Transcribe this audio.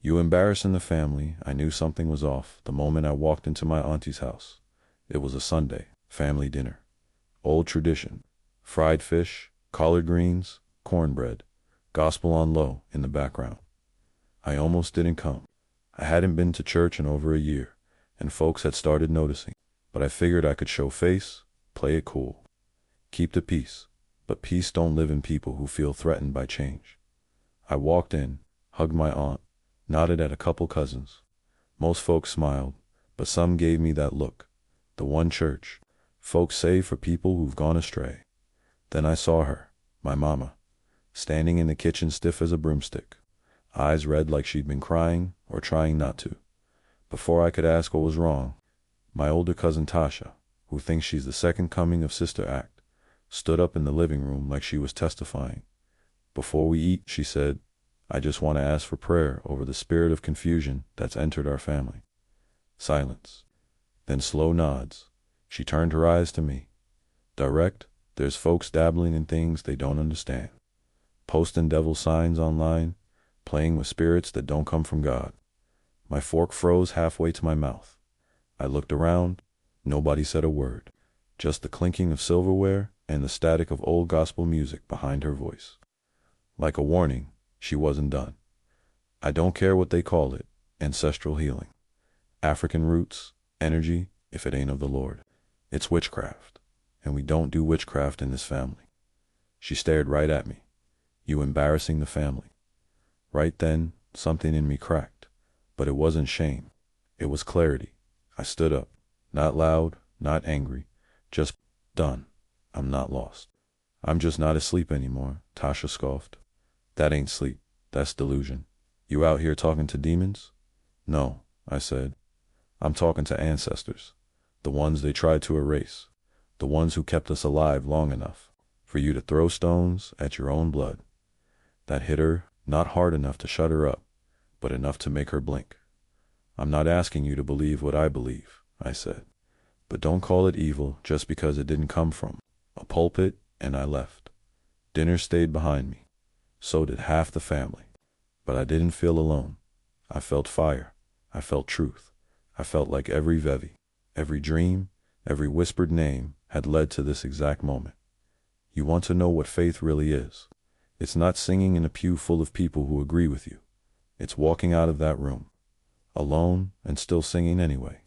You embarrassing the family. I knew something was off the moment I walked into my auntie's house. It was a Sunday, family dinner. Old tradition. Fried fish, collard greens, cornbread, gospel on low in the background. I almost didn't come. I hadn't been to church in over a year, and folks had started noticing, but I figured I could show face, play it cool. Keep the peace, but peace don't live in people who feel threatened by change. I walked in, hugged my aunt, nodded at a couple cousins. Most folks smiled, but some gave me that look. The one church. Folks say for people who've gone astray. Then I saw her, my mama, standing in the kitchen stiff as a broomstick, eyes red like she'd been crying or trying not to. Before I could ask what was wrong, my older cousin Tasha, who thinks she's the second coming of Sister Act, stood up in the living room like she was testifying. Before we eat, she said, I just want to ask for prayer over the spirit of confusion that's entered our family. Silence. Then slow nods. She turned her eyes to me. Direct, there's folks dabbling in things they don't understand. Posting devil signs online, playing with spirits that don't come from God. My fork froze halfway to my mouth. I looked around. Nobody said a word. Just the clinking of silverware and the static of old gospel music behind her voice. Like a warning, she wasn't done. I don't care what they call it, ancestral healing, African roots, energy, if it ain't of the Lord. It's witchcraft, and we don't do witchcraft in this family. She stared right at me. You embarrassing the family. Right then, something in me cracked, but it wasn't shame. It was clarity. I stood up, not loud, not angry, just done. I'm not lost. I'm just not asleep anymore, Tasha scoffed. That ain't sleep. That's delusion. You out here talking to demons? No, I said. I'm talking to ancestors. The ones they tried to erase. The ones who kept us alive long enough for you to throw stones at your own blood. That hit her, not hard enough to shut her up, but enough to make her blink. I'm not asking you to believe what I believe, I said. But don't call it evil just because it didn't come from a pulpit, and I left. Dinner stayed behind me. So did half the family. But I didn't feel alone. I felt fire. I felt truth. I felt like every Vevi, every dream, every whispered name had led to this exact moment. You want to know what faith really is? It's not singing in a pew full of people who agree with you. It's walking out of that room, alone and still singing anyway.